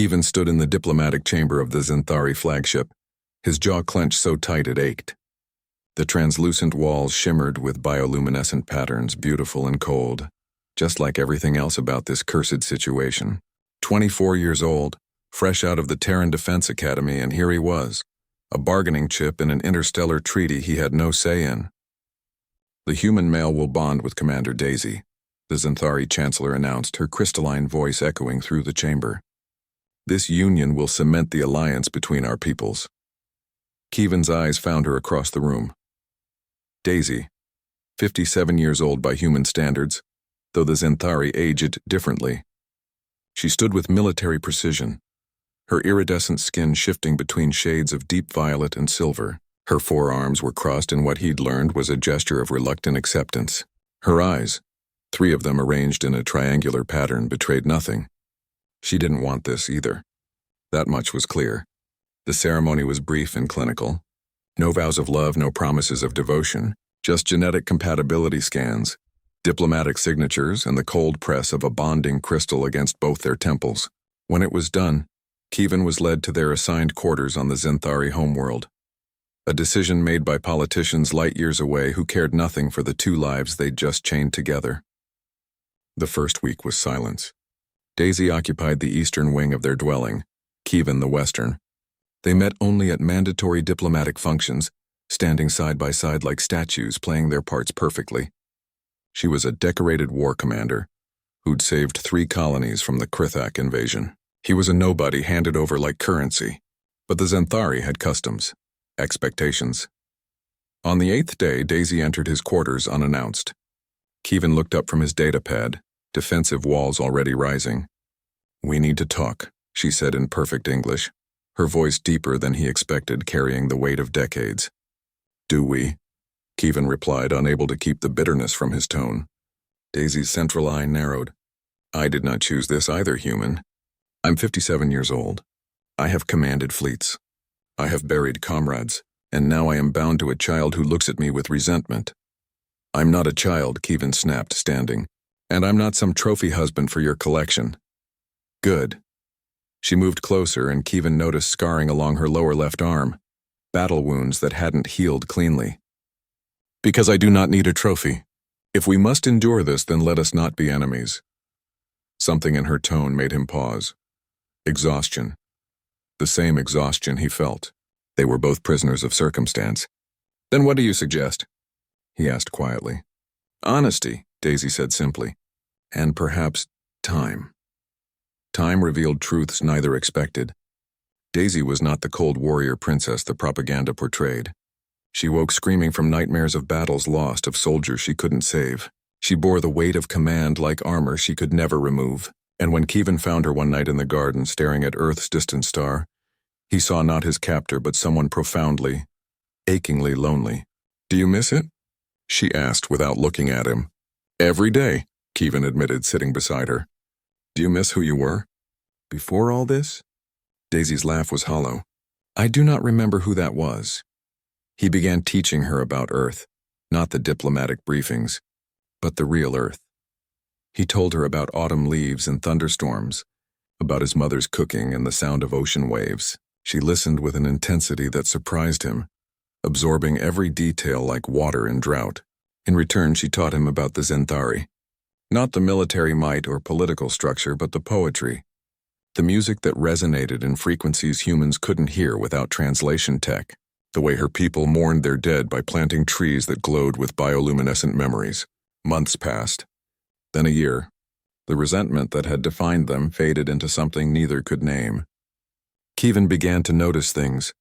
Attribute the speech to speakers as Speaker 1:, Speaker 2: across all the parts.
Speaker 1: Kevin stood in the diplomatic chamber of the Zenthari flagship, his jaw clenched so tight it ached. The translucent walls shimmered with bioluminescent patterns, beautiful and cold, just like everything else about this cursed situation. 24 years old, fresh out of the Terran Defense Academy, and here he was, a bargaining chip in an interstellar treaty he had no say in. The human male will bond with Commander Daisy, the Zenthari Chancellor announced, her crystalline voice echoing through the chamber. This union will cement the alliance between our peoples. Kevin's eyes found her across the room. Daisy, 57 years old by human standards, though the Zenthari aged differently. She stood with military precision, her iridescent skin shifting between shades of deep violet and silver. Her forearms were crossed in what he'd learned was a gesture of reluctant acceptance. Her eyes, 3 of them arranged in a triangular pattern, betrayed nothing. She didn't want this either. That much was clear. The ceremony was brief and clinical. No vows of love, no promises of devotion, just genetic compatibility scans, diplomatic signatures, and the cold press of a bonding crystal against both their temples. When it was done, Kevin was led to their assigned quarters on the Zenthari homeworld. A decision made by politicians light years away who cared nothing for the 2 lives they'd just chained together. The first week was silence. Daisy occupied the eastern wing of their dwelling, Kevin the western. They met only at mandatory diplomatic functions, standing side by side like statues, playing their parts perfectly. She was a decorated war commander who'd saved 3 colonies from the Krithak invasion. He was a nobody handed over like currency, but the Zenthari had customs, expectations. On the 8th day, Daisy entered his quarters unannounced. Kevin looked up from his datapad, defensive walls already rising. "We need to talk," she said in perfect English, her voice deeper than he expected, carrying the weight of decades. "Do we?" Kevin replied, unable to keep the bitterness from his tone. Daisy's central eye narrowed. "I did not choose this either, human. I'm 57 years old. I have commanded fleets. I have buried comrades, and now I am bound to a child who looks at me with resentment." "I'm not a child," Kevin snapped, standing, "and I'm not some trophy husband for your collection." "Good." She moved closer, and Kevin noticed scarring along her lower left arm, battle wounds that hadn't healed cleanly. "Because I do not need a trophy. If we must endure this, then let us not be enemies." Something in her tone made him pause. Exhaustion. The same exhaustion he felt. They were both prisoners of circumstance. "Then what do you suggest?" he asked quietly. "Honesty," Daisy said simply. "And perhaps time." Time revealed truths neither expected. Daisy was not the cold warrior princess the propaganda portrayed. She woke screaming from nightmares of battles lost, of soldiers she couldn't save. She bore the weight of command like armor she could never remove. And when Kevin found her one night in the garden staring at Earth's distant star, he saw not his captor but someone profoundly, achingly lonely. "Do you miss it?" she asked without looking at him. "Every day," Kevin admitted, sitting beside her. "Do you miss who you were? Before all this?" Daisy's laugh was hollow. "I do not remember who that was." He began teaching her about Earth, not the diplomatic briefings, but the real Earth. He told her about autumn leaves and thunderstorms, about his mother's cooking and the sound of ocean waves. She listened with an intensity that surprised him, absorbing every detail like water in drought. In return, she taught him about the Zenthari. Not the military might or political structure, but the poetry. The music that resonated in frequencies humans couldn't hear without translation tech. The way her people mourned their dead by planting trees that glowed with bioluminescent memories. Months passed. Then a year. The resentment that had defined them faded into something neither could name. Kevin began to notice things.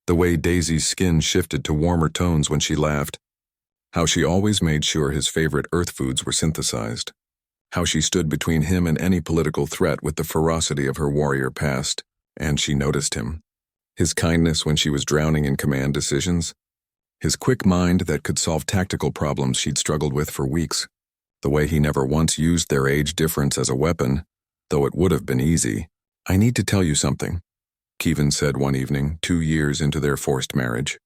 Speaker 1: The way Daisy's skin shifted to warmer tones when she laughed. How she always made sure his favorite earth foods were synthesized. How she stood between him and any political threat with the ferocity of her warrior past. And she noticed him. His kindness when she was drowning in command decisions. His quick mind that could solve tactical problems she'd struggled with for weeks. The way he never once used their age difference as a weapon, though it would have been easy. "I need to tell you something," Kevin said one evening, 2 years into their forced marriage.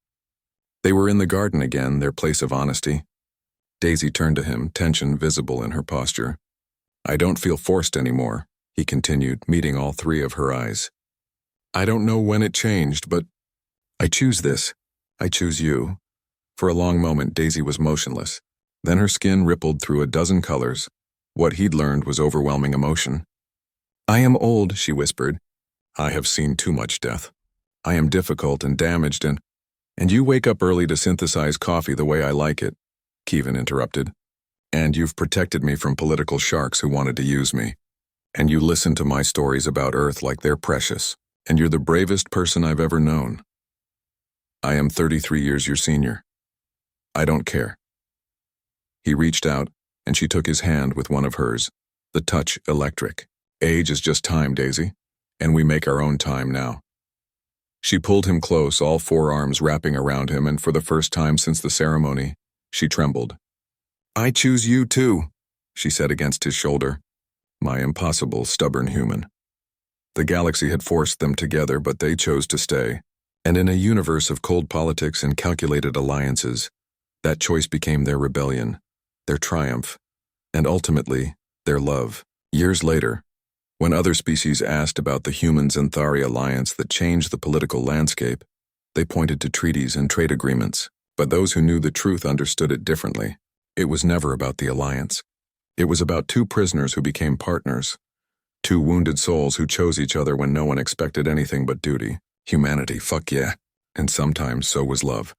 Speaker 1: They were in the garden again, their place of honesty. Daisy turned to him, tension visible in her posture. "I don't feel forced anymore," he continued, meeting all three of her eyes. I don't know when it changed, but I choose this. I choose you. For a long moment, Daisy was motionless. Then her skin rippled through a dozen colors. What he'd learned was overwhelming emotion. I am old, she whispered. I have seen too much death. I am difficult and damaged and you wake up early to synthesize coffee the way I like it, Kevin interrupted. And you've protected me from political sharks who wanted to use me. And you listen to my stories about Earth like they're precious. And you're the bravest person I've ever known. I am 33 years your senior. I don't care. He reached out, and she took his hand with one of hers, the touch electric. Age is just time, Daisy, and we make our own time now. She pulled him close, all four arms wrapping around him, and for the first time since the ceremony, she trembled. I choose you too, she said against his shoulder. My impossible, stubborn human. The galaxy had forced them together, but they chose to stay. And in a universe of cold politics and calculated alliances, that choice became their rebellion, their triumph, and ultimately, their love. Years later, when other species asked about the humans-Anthari alliance that changed the political landscape, they pointed to treaties and trade agreements. But those who knew the truth understood it differently. It was never about the alliance. It was about two prisoners who became partners. Two wounded souls who chose each other when no one expected anything but duty. Humanity, fuck yeah. And sometimes so was love.